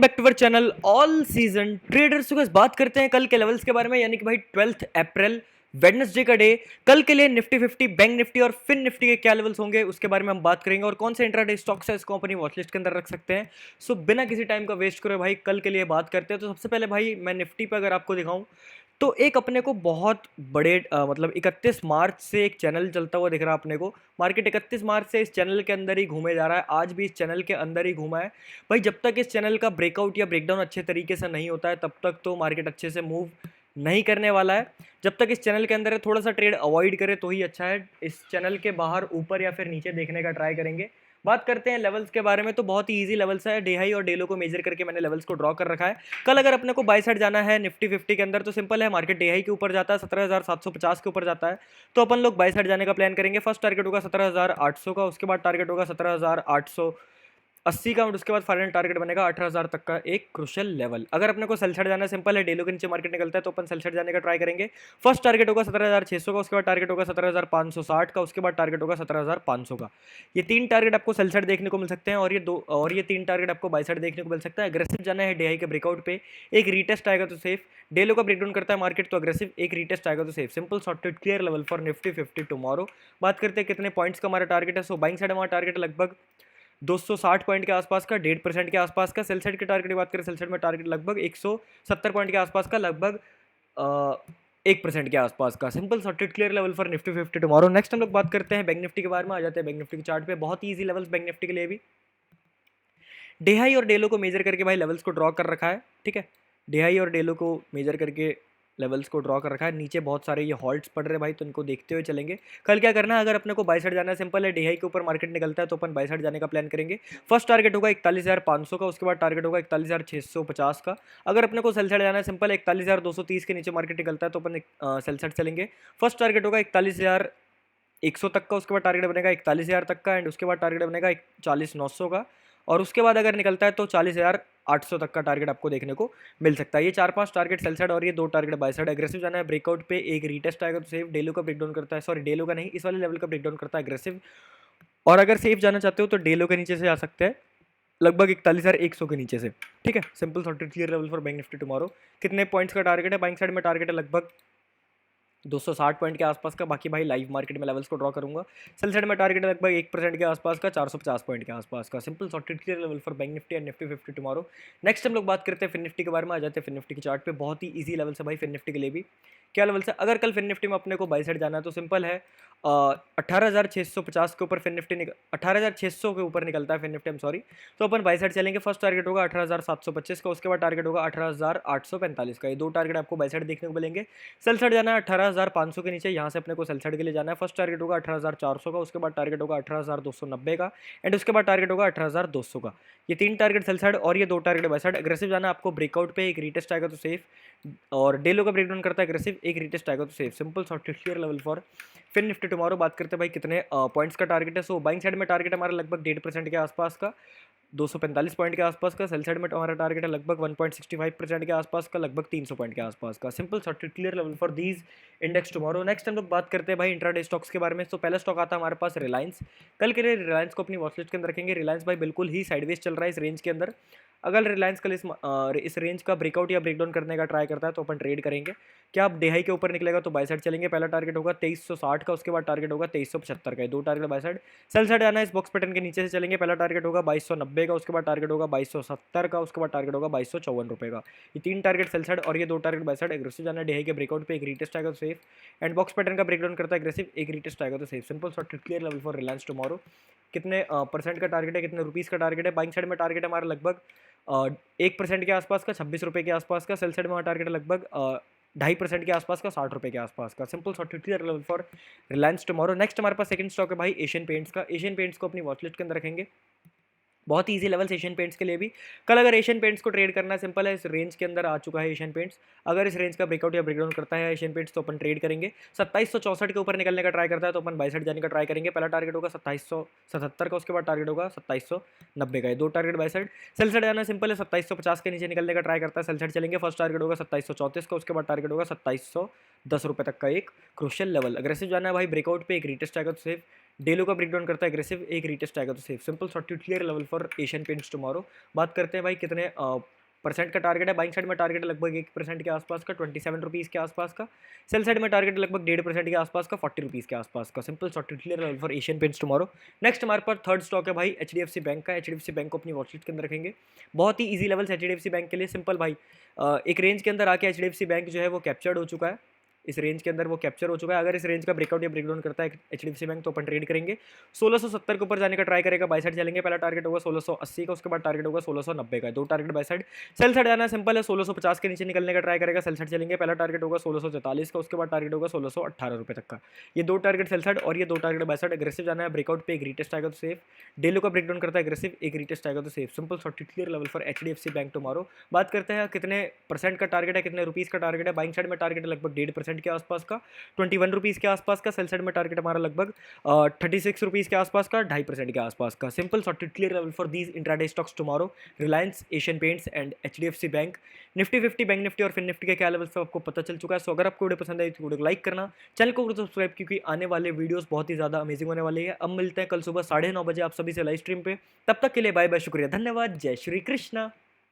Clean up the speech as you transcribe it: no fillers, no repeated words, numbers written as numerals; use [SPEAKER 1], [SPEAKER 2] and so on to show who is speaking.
[SPEAKER 1] Back to our channel all season traders के बात करते हैं कल के लेवल्स के बारे में। यानी कि भाई 12 अप्रैल वेडनेसडे का डे। कल के लिए निफ्टी 50, बैंक निफ्टी और फिन निफ्टी के क्या लेवल्स होंगे उसके बारे में हम बात करेंगे और कौन से इंट्राडे स्टॉक्स है इसको अपनी वॉचलिस्ट के अंदर रख सकते हैं। सो बिना किसी टाइम का वेस्ट करे भाई कल के लिए बात करते हैं। तो सबसे पहले भाई मैं निफ्टी पे अगर आपको दिखाऊं तो एक अपने को बहुत बड़े मतलब 31 मार्च से एक चैनल चलता हुआ दिख रहा है अपने को। मार्केट 31 मार्च से इस चैनल के अंदर ही घूमे जा रहा है, आज भी इस चैनल के अंदर ही घूमा है भाई। जब तक इस चैनल का ब्रेकआउट या ब्रेकडाउन अच्छे तरीके से नहीं होता है तब तक तो मार्केट अच्छे से मूव नहीं करने वाला है। जब तक इस चैनल के अंदर है थोड़ा सा ट्रेड अवॉइड करे तो ही अच्छा है। इस चैनल के बाहर ऊपर या फिर नीचे देखने का ट्राई करेंगे। बात करते हैं लेवल्स के बारे में तो बहुत ही इजी लेवल्स है। डे हाई और डे लो को मेजर करके मैंने लेवल्स को ड्रॉ कर रखा है। कल अगर अपने को बाय साइड जाना है निफ्टी 50 के अंदर तो सिंपल है, मार्केट डे हाई के ऊपर जाता है 17,750 के ऊपर जाता है तो अपन लोग बाय साइड जाने का प्लान करेंगे। फर्स्ट टारगेट होगा 17,800 का, उसके बाद टारगेट होगा 17,880 का और उसके बाद फाइनल टारगेट बनेगा 18,000 तक का एक क्रुशियल लेवल। अगर अपने को सेल साइड जाना है सिंपल है, डेलो के नीचे मार्केट निकलता है तो अपन सेल साइड जाने का ट्राई करेंगे। फर्स्ट टारगेट होगा 17,600 का, उसके बाद टारगेट होगा 17,560 का, उसके बाद टारगेट होगा 17,500 का। ये तीन टारगेट आपको सेल साइड देखने को मिल सकते हैं और ये तीन टारगेट आपको बाय साइड देखने को मिल सकता है। अग्रेसिव जाना है डे हाई के ब्रेकआउट पे, एक रीटेस्ट आएगा तो सेफ। डेलो का ब्रेकडाउन करता है मार्केट तो अग्रेसिव, एक रीटेस्ट आएगा तो safe. Simple sorted clear level for Nifty 50 tomorrow. बात करते हैं कितने पॉइंट्स का हमारा टारगेट है। सो बाइंग साइड हमारा टारगेट है लगभग 260 पॉइंट के आसपास का, 1.5% के आसपास का। सेल साइड के टारगेट की बात करें, सेल साइड में टारगेट लगभग 170 पॉइंट के आसपास का, लगभग 1% के आसपास का। Simple sorted clear level for Nifty 50 tomorrow. Next हम लोग बात करते हैं बैंक निफ्टी के बारे में। आ जाते हैं बैंक निफ्टी के चार्ट पे। बहुत ही ईजी लेवल्स बैंक निफ्टी के लिए भी डे हाई और डेलो को मेजर करके भाई लेवल्स को ड्रॉ कर रखा है। ठीक है, डे हाई और डेलो को मेजर करके लेवल्स को ड्रॉ कर रखा है। नीचे बहुत सारे ये हॉल्ट्स पड़ रहे हैं भाई तो इनको देखते हुए चलेंगे। कल क्या करना है, अगर अपने को बाय साइड जाना है सिंपल है, डे हाई के ऊपर मार्केट निकलता है तो अपन बाय साइड जाने का प्लान करेंगे। फर्स्ट टारगेट होगा 41,500 का, उसके बाद टारगेट होगा 41,650 का। अगर अपने को सेल साइड जाना है सिंपल 41,230 के नीचे मार्केट निकलता है तो अपन सेल साइड चलेंगे। फर्स्ट टारगेट होगा 41,100 तक का, उसके बाद टारगेट बनेगा 41,000 तक का एंड उसके बाद टारगेट बनेगा 40,900 का और उसके बाद अगर निकलता है तो 40,800 तक का टारगेट आपको देखने को मिल सकता है। ये 4-5 टारगेट सेल साइड और ये 2 टारगेट बाय साइड। एग्रेसिव जाना है ब्रेकआउट पे, एक रीटेस्ट आएगा तो सेफ। डेलो का ब्रेकडाउन करता है, सॉरी डेलो का नहीं, इस वाले लेवल का ब्रेकडाउन करता है एग्रेसिव। और अगर सेफ जाना चाहते हो तो डेलो के नीचे से आ सकते हैं लगभग 41,100 के नीचे से। ठीक है, simple sorted clear level for bank Nifty tomorrow. कितने पॉइंट्स का टारगेट है, बाइंग साइड में टारगेट है लगभग 260 पॉइंट के आसपास का। बाकी भाई लाइव मार्केट में लेवल्स को ड्रॉ करूंगा। सेल साइड में टारगेट है लगभग 1% के आसपास का, 450 पॉइंट के आसपास का। Simple sorted clear level for bank Nifty and Nifty 50 tomorrow. Next हम लोग बात करते हैं फिन निफ्टी के बारे में। आ जाते हैं फिन निफ्टी के चार्ट पे। बहुत ही ईजी लेवल है भाई फिन निफ्टी के लिए भी। क्या लेवल है, अगर कल फिन निफ्टी में अपने को बाई साइड जाना है तो सिंपल है 18,650 के ऊपर फिन निफ्टी 18,600 के ऊपर निकलता है फिन निफ्टी, सॉरी। तो अपन बाई साइड चलेंगे। फर्स्ट टारगेट होगा 18,725 का, उसके बाद टारगेट होगा 18,845 का। ये 2 टारगेट आपको बाई साइड देखने को मिलेंगे। सेल साइड जाना है 18,500 के नीचे, यहाँ से अपने को सेल साइड के लिए जाना है। फर्स्ट टारगेट होगा 18,400 का, उसके बाद टारगेट होगा 18,290 का एंड उसके बाद टारगेट होगा 18,200 का। ये 3 टारगेट सेल साइड और ये 2 टारगेट बाई साइड। एग्रेसिव जाना है आपको ब्रेकआउट पे, एक रीटेस्ट आएगा तो सेफ और डेलो का ब्रेकडाउन करता है एग्रेसिव, एक रीटेस्ट आएगा तो safe. Simple sorted clear level for Fin Nifty tomorrow. बात करते हैं भाई कितने पॉइंट्स का टारगेट है। सो बाइंग साइड में टारगेट हमारा लगभग 1.5% के आसपास का, 245 पॉइंट के आसपास का। सेल साइड में हमारा टारगेट है लगभग 1.65% के आसपास का, लगभग 300 पॉइंट के आसपास का। Simple sorted clear level for these index tomorrow. Next हम लोग बात करते हैं भाई इंट्राडे स्टॉक्स के बारे में। तो पहला स्टॉक आता है हमारे पास रिलायंस। कल के लिए रिलायंस को अपनी वॉचलिस्ट के अंदर रखेंगे। रिलायंस भाई बिल्कुल ही साइडवेज चल रहा है इस रेंज के अंदर। अगर रिलायंस कल इस रेंज का ब्रेकआउट या ब्रेकडाउन करने का ट्राई करता है तो अपन ट्रेड करेंगे। क्या आप डे हाई के ऊपर निकलेगा तो बाय साइड चलेंगे। पहला टारगेट होगा 2360 का, उसके बाद टारगेट होगा 2375 का। 2 target by side. Sell side आना है, इस बॉक्स पैटर्न के नीचे से चलेंगे। पहला टारगेट होगा 2290 का, उसके बाद टारगेट होगा 2270 का, उसके बाद टारगेट होगा 2254 रुपये का। ये 3 टारगेट सेल साइड और ये 2 टारगेट बाय साइड। एग्रेसिव जाना है डे हाई के ब्रेकआउट पे, एक रीटेस्ट आएगा तो सेफ एंड बॉक्स पैटर्न का ब्रेकडाउन करता है एग्रेसिव, एक रीटेस्ट आएगा तो safe. Simple sorted clear level for Reliance tomorrow. कितने परसेंट का टारगेट है, कितने रुपीज़ का टारगेट है। बाइंग साइड में टारगेट हमारा लगभग 1% के आसपास का, 26 रुपये के आसपास का। सेल साइड में हमारा टारगेट है लगभग 2.5% के आसपास का, 60 रुपये के आसपास का। Simple sorted clear level for Reliance tomorrow. Next हमारे पास सेकंड स्टॉक है भाई एशियन पेंट्स का। एशियन पेंट्स को अपनी वॉचलिस्ट के अंदर रखेंगे। बहुत ही ईजी लेवल्स एशियन पेंट्स के लिए भी। कल अगर एशियन पेंट्स को ट्रेड करना है सिंपल है, इस रेंज के अंदर आ चुका है एशियन पेंट्स। अगर इस रेंज का ब्रेकआउट या ब्रेकडाउन करता है एशियन पेंट्स तो अपन ट्रेड करेंगे। 2764 के ऊपर निकलने का ट्राई करता है तो अपन बाय साइड जाने का ट्राई करेंगे। पहला टारगेट होगा 2777 का, उसके बाद टारगेट होगा 2790 का। ये 2 target by side. Sell side जाना सिंपल है, 2750 के नीचे निकलने का ट्राई करता है, सेल साइड चलेंगे। फर्स्ट टारगेट होगा 2734 का, उसके बाद टारगेट होगा 2710 रुपये तक का एक क्रुशियल लेवल। अग्रेसिव जाना है भाई ब्रेकआउट पे, एक रीटेस्ट आएगा तो सेफ। डेलो का ब्रेकडाउन करता है एग्रेसिव, एक रीटेस्ट आएगा तो safe, simple short clear level for Asian paints tomorrow. बात करते हैं भाई कितने परसेंट का टारगेट है। बाइंग साइड में टारगेट है लगभग 1% के आसपास का, 27 रुपीज़ के आसपास का। सेल साइड में टारगेट है लगभग 1.5% के आसपास का, 40 रुपीज़ के आसपास का। Simple short clear level for Asian paints tomorrow. Next हमारे पास थर्ड स्टॉक है भाई HDFC बैंक का। HDFC बैंक को अपनी वॉचलिस्ट के अंदर रखेंगे। बहुत ही ईजी लेवल्स HDFC बैंक के लिए, सिंपल भाई एक रेंज के अंदर आके HDFC बैंक जो है वो कैप्चर्ड हो चुका है। इस रेंज के अंदर वो कैप्चर हो चुका है। अगर इस रेंज का ब्रेकआउट या ब्रेकडाउन करता है HDFC बैंक तो अपन ट्रेड करेंगे। 1670 के ऊपर जाने का ट्राई करेगा, बाय साइड चलेंगे। पहला टारगेट होगा 1680 का, उसके बाद टारगेट होगा 1690 का। दो target by side. Sell side जाना सिंपल है, 1650 के नीचे निकलने का ट्राई करेगा, सेल साइड चलेंगे। पहला टारगेट होगा 1644 का, उसके बाद टारगेट होगा 1618 रुपये तक का। ये दो टारगेट सेल साइड और ये दो टारगेट बाय साइड। एग्रेसिव जाना है, ब्रेकआउट पे एक रीटेस्ट आएगा तो सेफ। डेलो का ब्रेकडाउन करता है एग्रेसिव, एक रीटेस्ट आएगा तो safe. Simple short clear level for HDFC bank tomorrow. बात करते हैं कितने परसेंट का टारगेट है, कितने रुपीज़ का टारगेट है। बाइंग साइड में टारगेट है लगभग 1.5% के आसपास का, 21 रुपीज़ के आसपास का। सेल साइड में टारगेट हमारा लगभग 36 रुपीज़ के आसपास का, 2.5% के आसपास का। Simple short clear level for these intraday stocks tomorrow. Reliance, Asian paints and HDFC bank. Nifty 50, bank Nifty और फिन निफ्टी के क्या लेवल्स पे आपको पता चल चुका है। सो अगर आपको वीडियो पसंद आई तो वीडियो को लाइक करना, चैनल को सब्सक्राइब, क्योंकि आने वाले वीडियोस बहुत ही ज़्यादा अमेजिंग होने वाले हैं। अब मिलते हैं कल सुबह 9:30 बजे आप सभी से लाइव स्ट्रीम पे। तब तक के लिए बाय बाय, शुक्रिया, धन्यवाद, जय श्री कृष्णा।